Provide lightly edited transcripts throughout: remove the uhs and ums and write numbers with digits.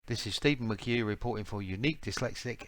This is Stephen McHugh reporting for Unique Dyslexic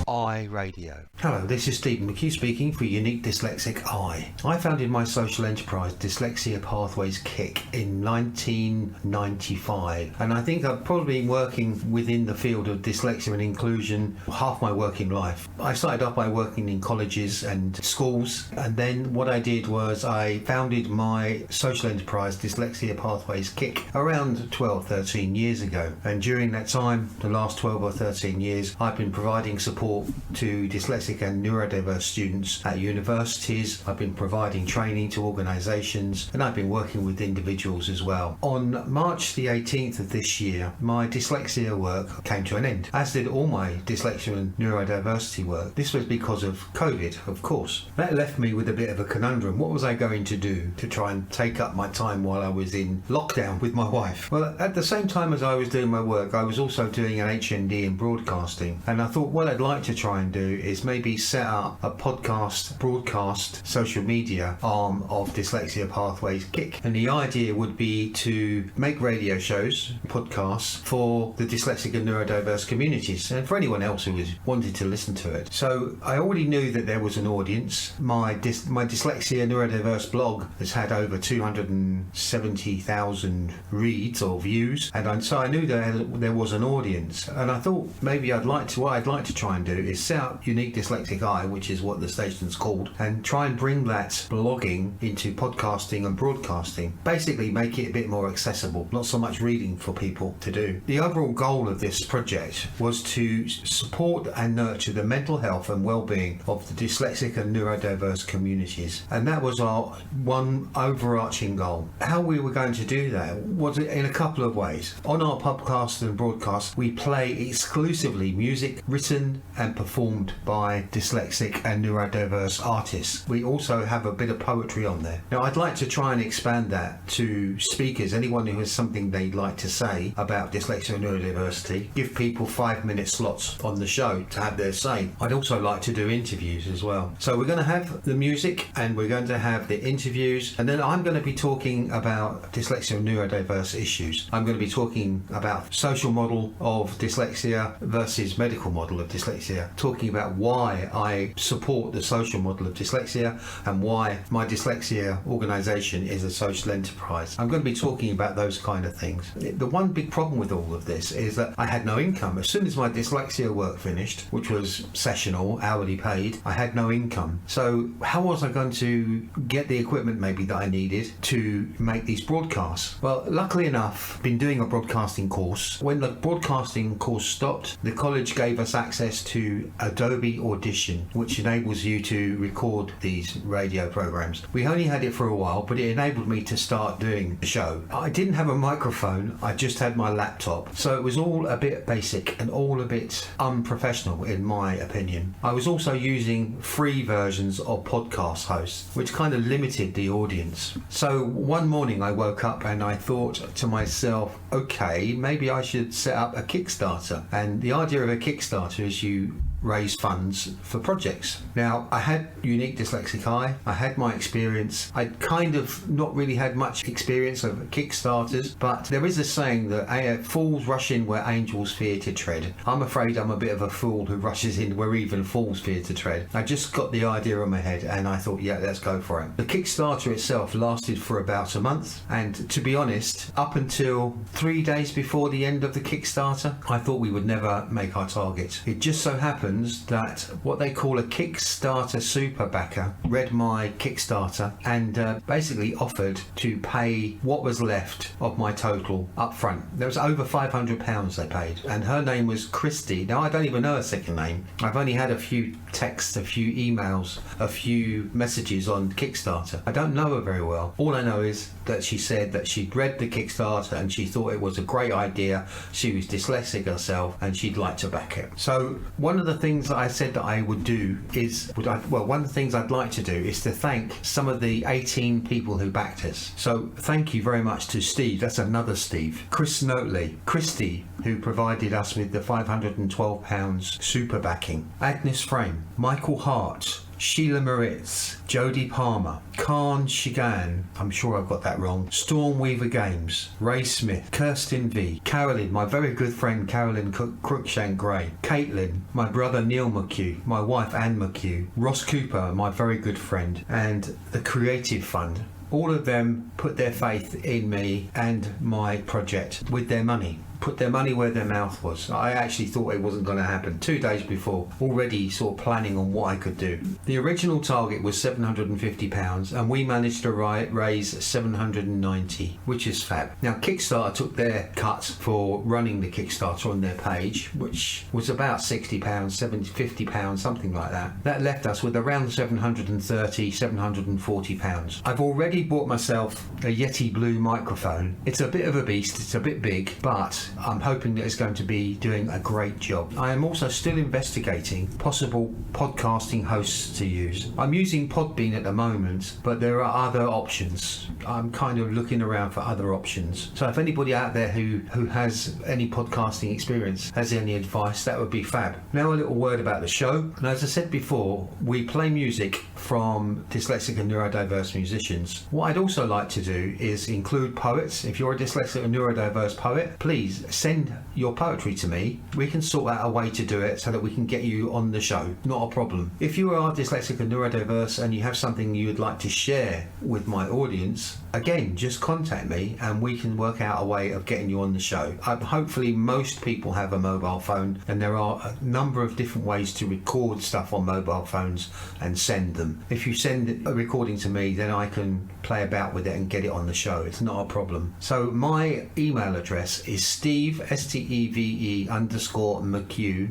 Eye Radio. Hello, this is Stephen McHugh speaking for Unique Dyslexic Eye. I founded my social enterprise Dyslexia Pathways CIC in 1995, and I think I've probably been working within the field of dyslexia and inclusion half my working life. I started off by working in colleges and schools, and then what I did was I founded my social enterprise Dyslexia Pathways CIC around 12-13 years ago, and during that time, the last 12 or 13 years, I've been providing support to dyslexic and neurodiverse students at universities. I've been providing training to organisations, and I've been working with individuals as well. On March the 18th of this year, my dyslexia work came to an end, as did all my dyslexia and neurodiversity work. This was because of COVID, of course. That left me with a bit of a conundrum. What was I going to do to try and take up my time while I was in lockdown with my wife? Well, at the same time as I was doing my work, I was also doing an HND in broadcasting, and I thought what I'd like to try and do is maybe set up a podcast, broadcast, social media arm of Dyslexia Pathways CIC. And the idea would be to make radio shows, podcasts, for the dyslexic and neurodiverse communities, and for anyone else who wanted to listen to it. So I already knew that there was an audience. My Dyslexia Neurodiverse blog has had over 270,000 reads or views, and so I knew that there was an audience. And I thought maybe what I'd like to try and do is set up Unique Dyslexic Eye, which is what the station's called, and try and bring that blogging into podcasting and broadcasting. Basically make it a bit more accessible, not so much reading for people to do. The overall goal of this project was to support and nurture the mental health and well-being of the dyslexic and neurodiverse communities, and that was our one overarching goal. How we were going to do that was in a couple of ways. On our podcast and broadcast, we play exclusively music written and performed by dyslexic and neurodiverse artists. We also have a bit of poetry on there. Now, I'd like to try and expand that to speakers, anyone who has something they'd like to say about dyslexia and neurodiversity. Give people 5-minute slots on the show to have their say. I'd also like to do interviews as well. So we're going to have the music and we're going to have the interviews, and then I'm going to be talking about dyslexia and neurodiverse issues. I'm going to be talking about social model of dyslexia versus medical model of dyslexia, talking about why I support the social model of dyslexia and why my dyslexia organisation is a social enterprise. I'm going to be talking about those kind of things. The one big problem with all of this is that I had no income. As soon as my dyslexia work finished, which was sessional, hourly paid, I had no income. So how was I going to get the equipment maybe that I needed to make these broadcasts? Well, luckily enough, I've been doing a broadcasting course. When the broadcasting course stopped, the college gave us access to Adobe Audition, which enables you to record these radio programs. We only had it for a while, but it enabled me to start doing the show. I didn't have a microphone, I just had my laptop, so it was all a bit basic and all a bit unprofessional in my opinion. I was also using free versions of podcast hosts, which kind of limited the audience. So one morning I woke up and I thought to myself, okay, maybe I should set up a Kickstarter. And the idea of a Kickstarter is you raise funds for projects. Now, I had Unique Dyslexic Eye, I had my experience. I'd kind of not really had much experience of Kickstarters, but there is a saying that fools rush in where angels fear to tread. I'm afraid I'm a bit of a fool who rushes in where even fools fear to tread. I just got the idea in my head and I thought, yeah, let's go for it. The Kickstarter itself lasted for about a month, and to be honest, up until 3 days before the end of the Kickstarter, I thought we would never make our target. It just so happened that what they call a Kickstarter super backer read my Kickstarter and basically offered to pay what was left of my total up front. There was over £500 they paid, and her name was Christy. Now, I don't even know her second name. I've only had a few texts, a few emails, a few messages on Kickstarter. I don't know her very well. All I know is that she said that she'd read the Kickstarter and she thought it was a great idea. She was dyslexic herself and she'd like to back it. So one of the things that I said that I would do is, one of the things I'd like to do is to thank some of the 18 people who backed us. So thank you very much to Steve, that's another Steve, Chris Notley, Christy, who provided us with the £512 super backing, Agnes Frame, Michael Hart, Sheila Moritz, Jodie Palmer, Khan Shigan, I'm sure I've got that wrong, Storm Weaver Games, Ray Smith, Kirsten V, Carolyn, my very good friend Carolyn Crookshank Gray, Caitlin, my brother Neil McHugh, my wife Anne McHugh, Ross Cooper, my very good friend, and the Creative Fund. All of them put their faith in me and my project with their money. Put their money where their mouth was. I actually thought it wasn't going to happen 2 days before, already sort of planning on what I could do. The original target was £750 and we managed to raise £790, which is fab. Now Kickstarter took their cut for running the Kickstarter on their page, which was about £60, £50, something like that. That left us with around £730, £740. I've already bought myself a Yeti Blue microphone. It's a bit of a beast, it's a bit big, but I'm hoping that it's going to be doing a great job. I am also still investigating possible podcasting hosts to use. I'm using Podbean at the moment, but there are other options. I'm kind of looking around for other options. So if anybody out there who has any podcasting experience has any advice, that would be fab. Now a little word about the show. And as I said before, we play music from dyslexic and neurodiverse musicians. What I'd also like to do is include poets. If you're a dyslexic or neurodiverse poet, please send your poetry to me. We can sort out a way to do it so that we can get you on the show. Not a problem. If you are dyslexic and neurodiverse and you have something you would like to share with my audience, again, just contact me and we can work out a way of getting you on the show. Hopefully most people have a mobile phone and there are a number of different ways to record stuff on mobile phones and send them. If you send a recording to me, then I can play about with it and get it on the show. It's not a problem. So my email address is Steve, STEVE_McHugh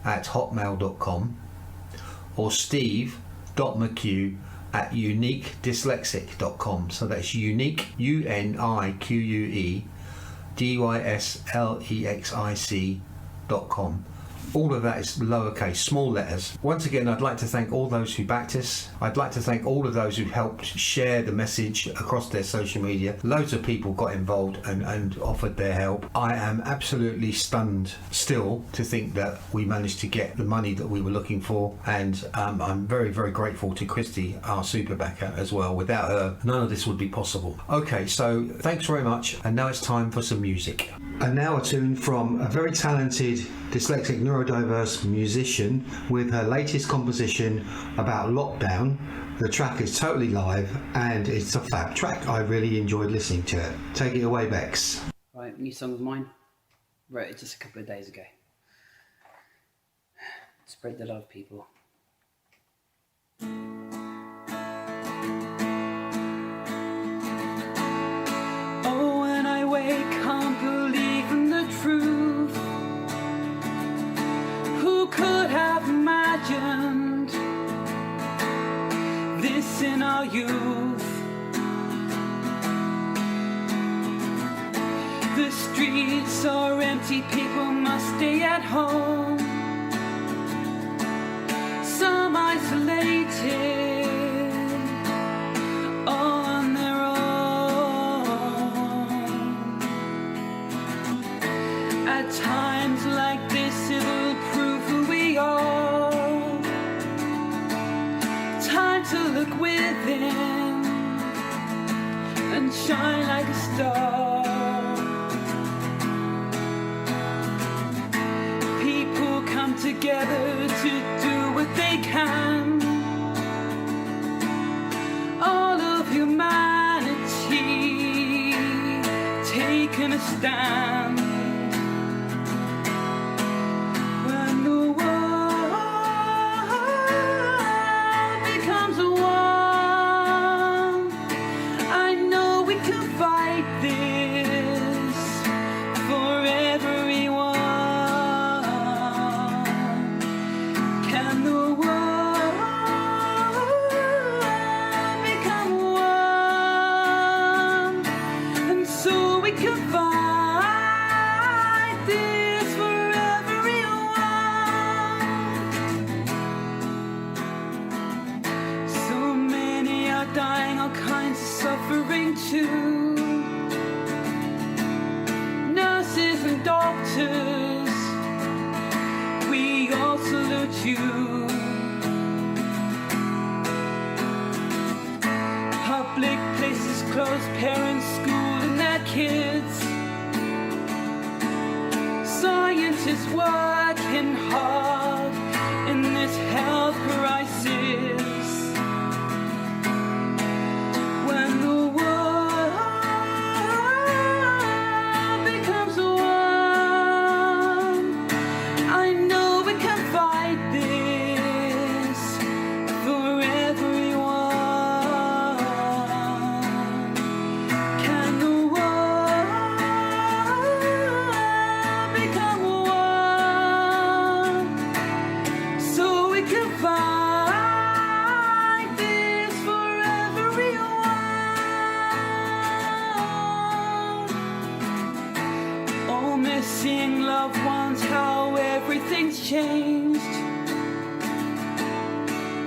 @hotmail.com or steve.mchugh@uniquedyslexic.com. So that's unique, UNIQUE DYSLEXIC.com. All of that is lowercase, small letters. Once again, I'd like to thank all those who backed us. I'd like to thank all of those who helped share the message across their social media. Loads of people got involved and offered their help. I am absolutely stunned still to think that we managed to get the money that we were looking for, and I'm very, very grateful to Christy, our super backer, as well. Without her, none of this would be possible. Okay, so thanks very much, and now it's time for some music. And now a tune from a very talented dyslexic neurodiverse musician with her latest composition about lockdown. The track is totally live and it's a fab track. I really enjoyed listening to it. Take it away, Bex. Right, new song of mine. Wrote it just a couple of days ago. Spread the love, people. Oh, when I wake, can't believe in the truth. Who could have imagined this in our youth? The streets are empty, people must stay at home. Some isolated, all on their own. At times like this, it'll prove who we are. Time to look within and shine like a star. People come together to do what they can. All of humanity taking a stand. When the world becomes one, I know we can fight this for everyone. Can the world become one? And so we can fight this for everyone. So many are dying, all kinds of suffering too. Nurses and doctors, we all salute you. clothes, parents schooling their kids, scientists working hard in this health crisis. When the world becomes one, I know we can fight this for everyone. Can the world become one so we can fight this for everyone? Oh, missing loved ones, how everything's changed.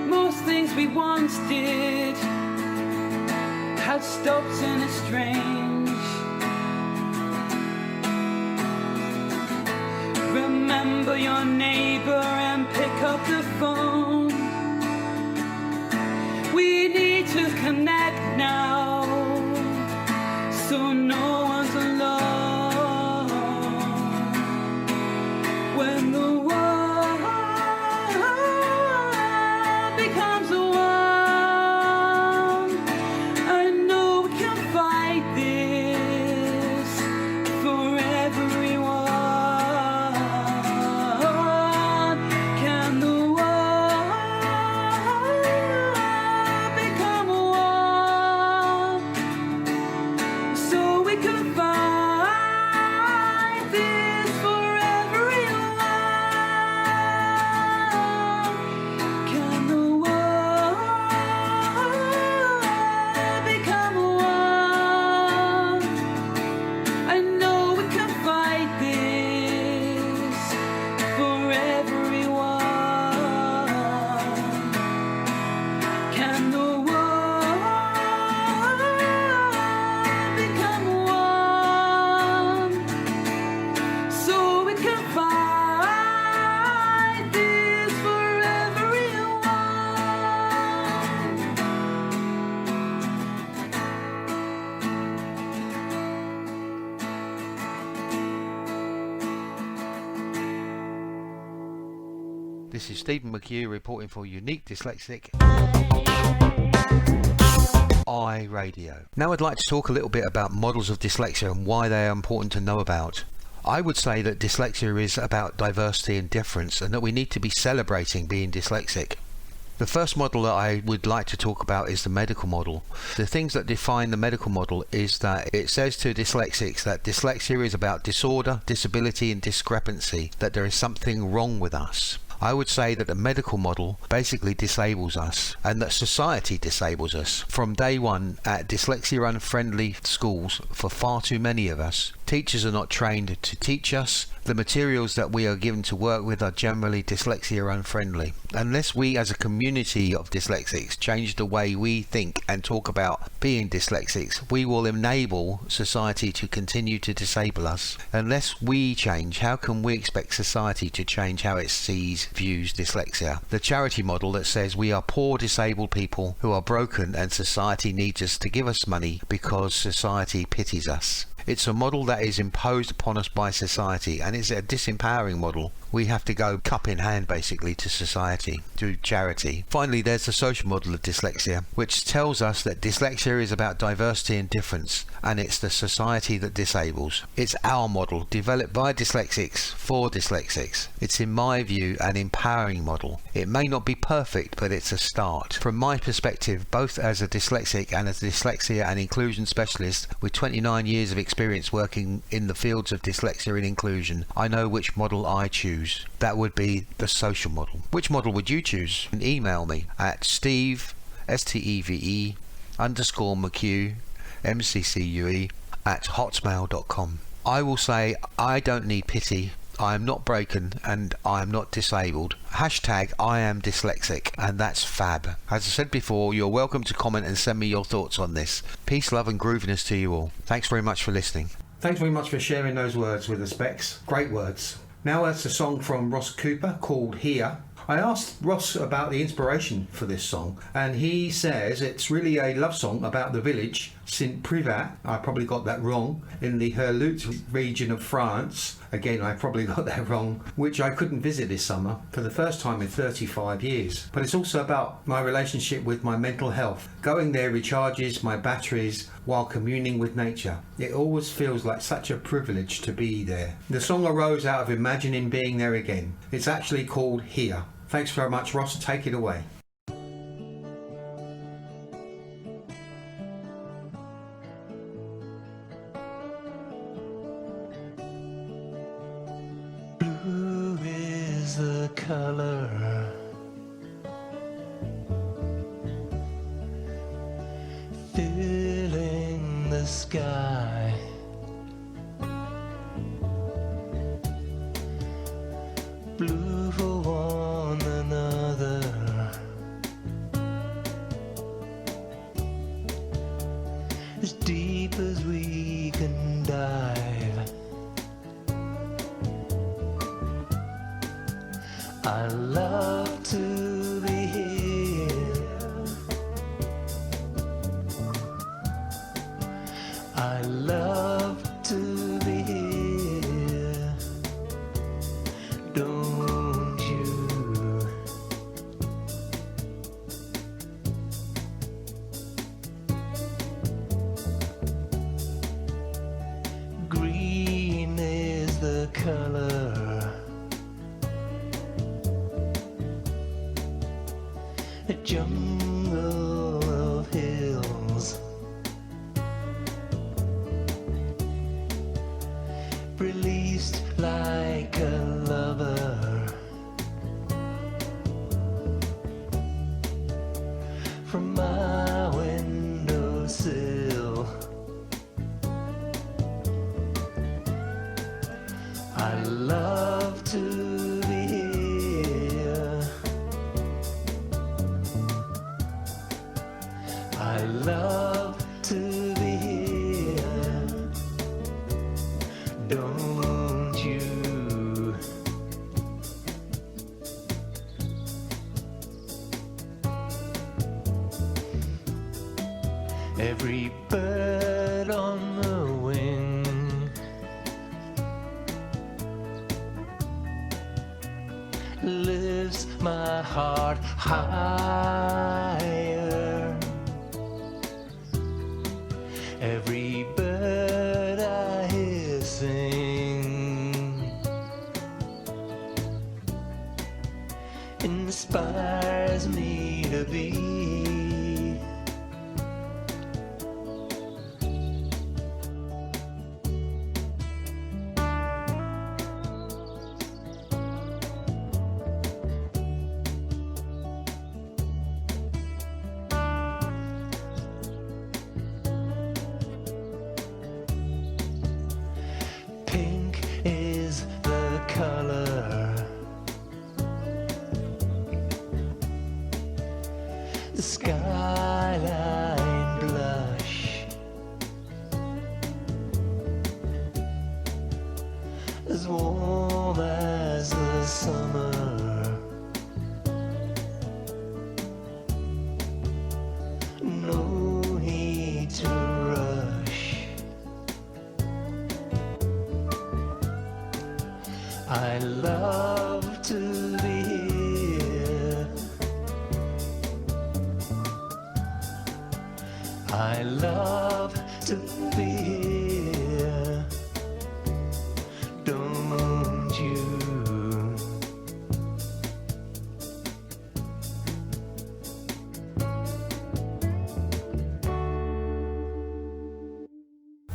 Most things we once did had stopped and it's strange. Remember your neighbor and pick up the phone. We need to connect now so no one's alone. When the world becomes one, I know we can fight this for everyone. Can the world become one so we can fight this for everyone? Can the world become one? I know we can fight this for everyone. Can the world become one so we can fight this for everyone? This is Stephen McHugh reporting for Unique Dyslexic Eye Radio. Now I'd like to talk a little bit about models of dyslexia and why they are important to know about. I would say that dyslexia is about diversity and difference, and that we need to be celebrating being dyslexic. The first model that I would like to talk about is the medical model. The things that define the medical model is that it says to dyslexics that dyslexia is about disorder, disability and discrepancy, that there is something wrong with us. I would say that the medical model basically disables us, and that society disables us. From day one at dyslexia unfriendly schools, for far too many of us, teachers are not trained to teach us. The materials that we are given to work with are generally dyslexia unfriendly. Unless we as a community of dyslexics change the way we think and talk about being dyslexics, we will enable society to continue to disable us. Unless we change, how can we expect society to change how it sees, views dyslexia? The charity model that says we are poor disabled people who are broken and society needs us to give us money because society pities us. It's a model that is imposed upon us by society, and it's a disempowering model. We have to go cup in hand basically to society, to charity. Finally, there's the social model of dyslexia, which tells us that dyslexia is about diversity and difference, and it's the society that disables. It's our model, developed by dyslexics for dyslexics. It's, in my view, an empowering model. It may not be perfect, but it's a start. From my perspective, both as a dyslexic and as a dyslexia and inclusion specialist with 29 years of experience working in the fields of dyslexia and inclusion, I know which model I choose. That would be the social model. Which model would you choose? And email me at Steve, STEVE _McHugh, MCCUE @hotmail.com. I will say I don't need pity. I am not broken and I am not disabled. Hashtag I am dyslexic, and that's fab. As I said before, you're welcome to comment and send me your thoughts on this. Peace, love and grooviness to you all. Thanks very much for listening. Thanks very much for sharing those words with us, Bex. Great words. Now that's a song from Ross Cooper called Here. I asked Ross about the inspiration for this song, and he says it's really a love song about the village Saint Privat, I probably got that wrong, in the Herlut region of France. Again, I probably got that wrong, which I couldn't visit this summer for the first time in 35 years. But it's also about my relationship with my mental health. Going there recharges my batteries while communing with nature. It always feels like such a privilege to be there. The song arose out of imagining being there again. It's actually called Here. Thanks very much, Ross. Take it away. Blue is the color filling the sky. Blue for one another, as deep as we can dive. I love to be here. I love to be here. Don't you? Green is the color, a jungle of hills, released like a lover from my windowsill. I love to be here. I love to be here. Don't you? Every bird on the wing lifts my heart higher. Every bird I hear sing inspires me to be. Pink is the color, the skyline blush, as warm as the summer. No need to rush. I love to be here. I love to be here. Don't you?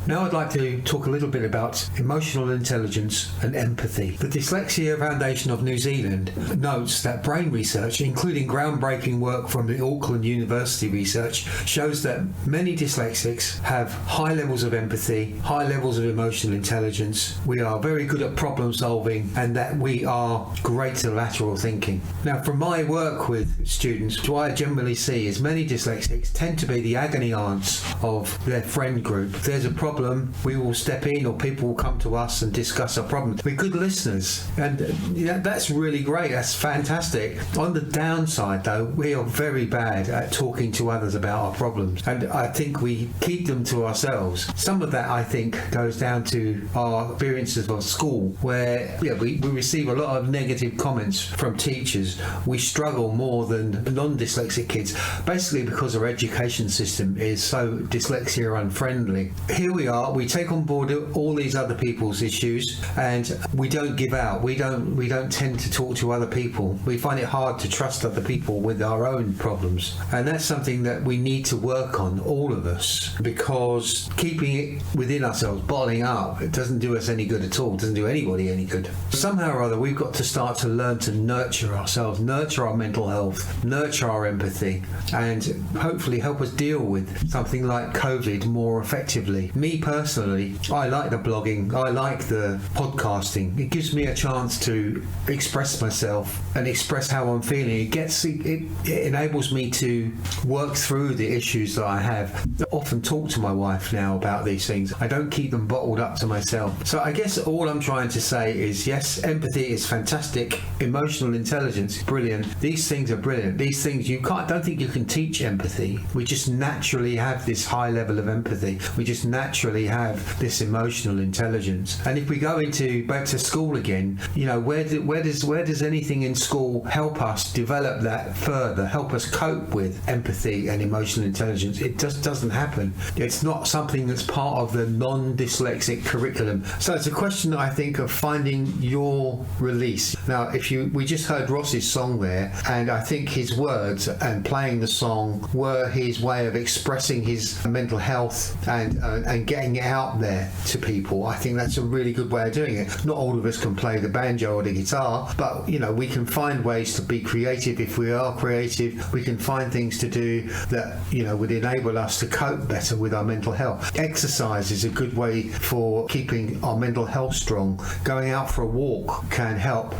Now I'd like to talk a little bit about emotional intelligence and empathy. The Dyslexia Foundation of New Zealand notes that brain research, including groundbreaking work from the Auckland University research, shows that many dyslexics have high levels of empathy, high levels of emotional intelligence. We are very good at problem solving, and that we are great at lateral thinking. Now, from my work with students, what I generally see is many dyslexics tend to be the agony aunts of their friend group. If there's a problem, problem, we will step in, or people will come to us and discuss our problem. We're good listeners, and that's really great. That's fantastic. On the downside, though, we are very bad at talking to others about our problems, and I think we keep them to ourselves. Some of that, I think, goes down to our experiences of school, where we receive a lot of negative comments from teachers. We struggle more than non-dyslexic kids, basically because our education system is so dyslexia unfriendly. Here we are, we take on board all these other people's issues, and we don't give out. We don't tend to talk to other people. We find it hard to trust other people with our own problems, and that's something that we need to work on, all of us, because keeping it within ourselves, bottling up, it doesn't do us any good at all. It doesn't do anybody any good. Somehow or other, we've got to start to learn to nurture ourselves, nurture our mental health, nurture our empathy, and hopefully help us deal with something like COVID more effectively. Me personally, I like the blogging, I like the podcasting. It gives me a chance to express myself and express how I'm feeling. It enables me to work through the issues that I have. I often talk to my wife now about these things. I don't keep them bottled up to myself. So I guess all I'm trying to say is, yes, empathy is fantastic. Emotional intelligence is brilliant. These things are brilliant. These things don't think you can teach empathy. We just naturally have this high level of empathy. We just naturally have this emotional intelligence. And if we go back to school again, where does anything in school help us develop that further, help us cope with empathy and emotional intelligence? It just doesn't happen. It's not something that's part of the non-dyslexic curriculum. So it's a question, I think, of finding your release. Now, we just heard Ross's song there, and I think his words and playing the song were his way of expressing his mental health and getting it out there to people. I think that's a really good way of doing it. Not all of us can play the banjo or the guitar, but we can find ways to be creative. If we are creative, we can find things to do that would enable us to cope better with our mental health. Exercise is a good way for keeping our mental health strong. Going out for a walk can help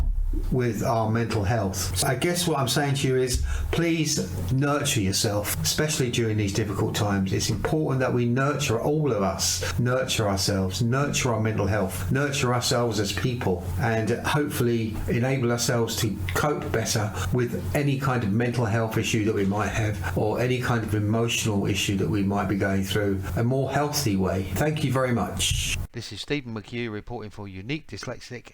with our mental health. So I guess what I'm saying to you is, please nurture yourself, especially during these difficult times. It's important that we nurture, all of us, nurture ourselves, nurture our mental health, nurture ourselves as people, and hopefully enable ourselves to cope better with any kind of mental health issue that we might have, or any kind of emotional issue that we might be going through, a more healthy way. Thank you very much. This is Stephen McHugh reporting for Unique Dyslexic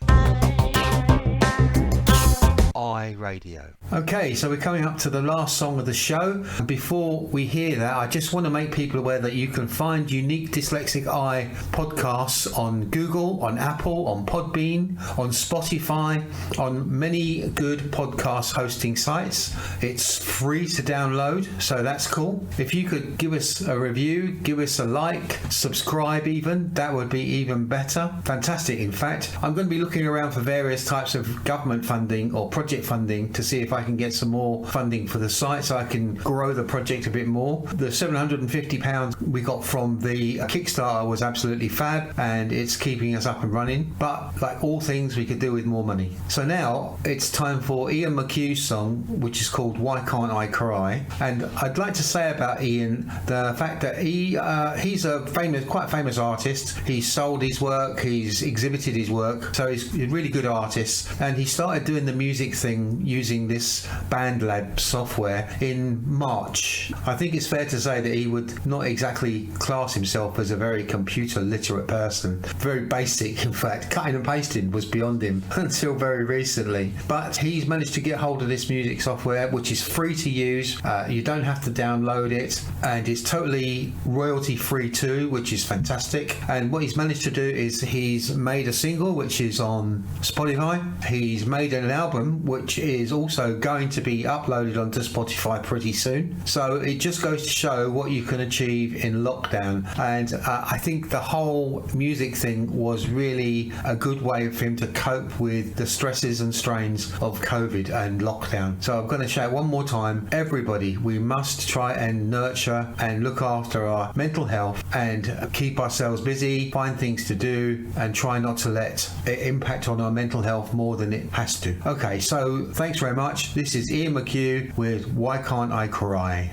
Eye Radio. Okay, so we're coming up to the last song of the show. Before we hear that, I just want to make people aware that you can find Unique Dyslexic Eye podcasts on Google, on Apple, on Podbean, on Spotify, on many good podcast hosting sites. It's free to download, so that's cool. If you could give us a review, give us a like, subscribe even, that would be even better. Fantastic, in fact. I'm going to be looking around for various types of government funding or project funding to see if I can get some more funding for the site so I can grow the project a bit more. The £750 we got from the Kickstarter was absolutely fab, and it's keeping us up and running, but like all things, we could do with more money. So now it's time for Ian McHugh's song, which is called Why Can't I Cry. And I'd like to say about Ian the fact that he's a quite famous artist. He's sold his work, he's exhibited his work, so he's a really good artist, and he started doing the music thing using this BandLab software in March. I think it's fair to say that he would not exactly class himself as a very computer literate person. Very basic, in fact. Cutting and pasting was beyond him until very recently. But he's managed to get hold of this music software, which is free to use. You don't have to download it, and it's totally royalty free too, which is fantastic. And what he's managed to do is he's made a single which is on Spotify. He's made an album which is also going to be uploaded onto Spotify pretty soon. So it just goes to show what you can achieve in lockdown. And I think the whole music thing was really a good way for him to cope with the stresses and strains of COVID and lockdown. So I'm going to shout one more time, everybody, we must try and nurture and look after our mental health and keep ourselves busy, find things to do, and try not to let it impact on our mental health more than it has to. Okay, so thanks very much. This is Ian McHugh with Why Can't I Cry?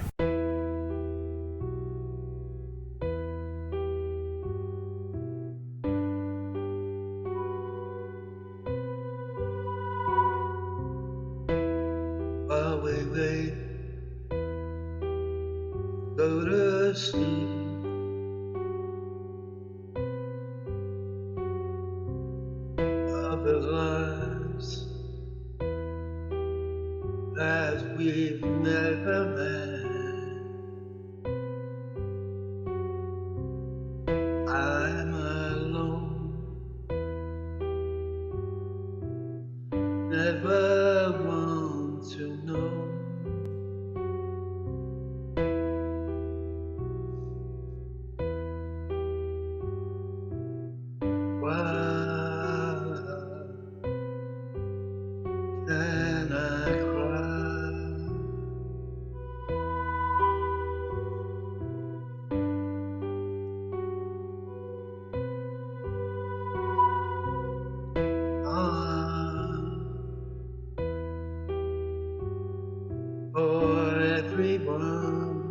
asleep. Other lives that we've never met. I'm alone, never want to know why can I cry? For everyone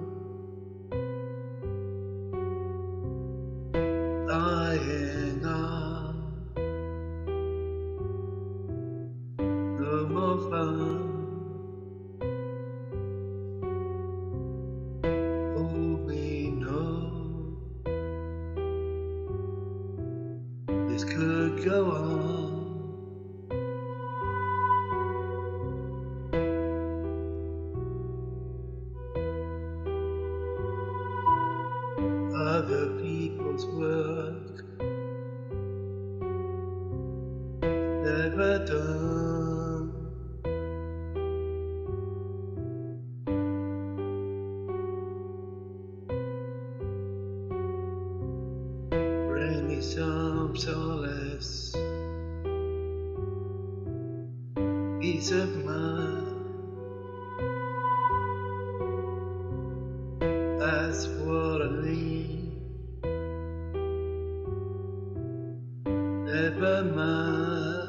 lying on, no more fun. Oh, we know this could go on. Other people's work never done. Bring me some solace, peace of mind. That's what I need. Never mind.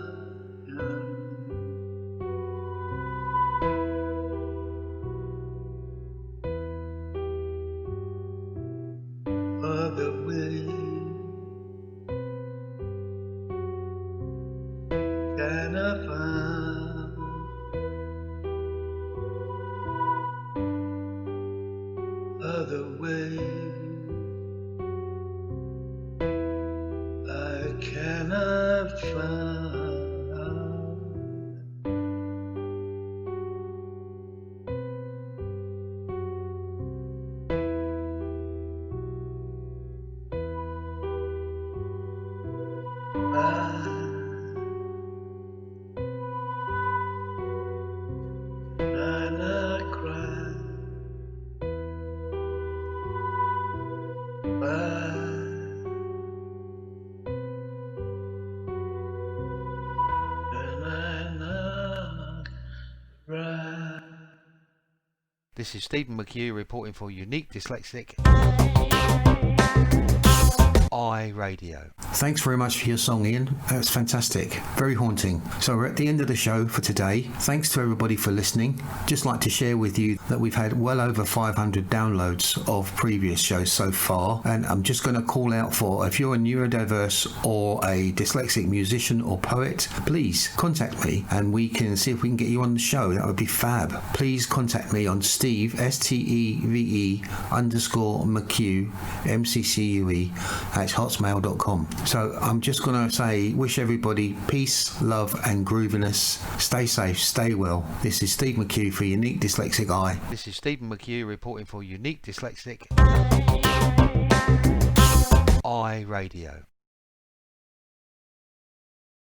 Other way can I find? Other way I cannot find. I not cry. This is Stephen McHugh reporting for Unique Dyslexic I Radio. Thanks very much for your song, Ian. That's fantastic. Very haunting. So we're at the end of the show for today. Thanks to everybody for listening. Just like to share with you that we've had well over 500 downloads of previous shows so far. And I'm just going to call out for, if you're a neurodiverse or a dyslexic musician or poet, please contact me and we can see if we can get you on the show. That would be fab. Please contact me on Steve, STEVE_McHugh, MCCUE, at hotmail.com. So I'm just going to say, wish everybody peace, love and grooviness. Stay safe, stay well. This is Steve McHugh for Unique Dyslexic Eye. This is Stephen McHugh reporting for Unique Dyslexic I Radio.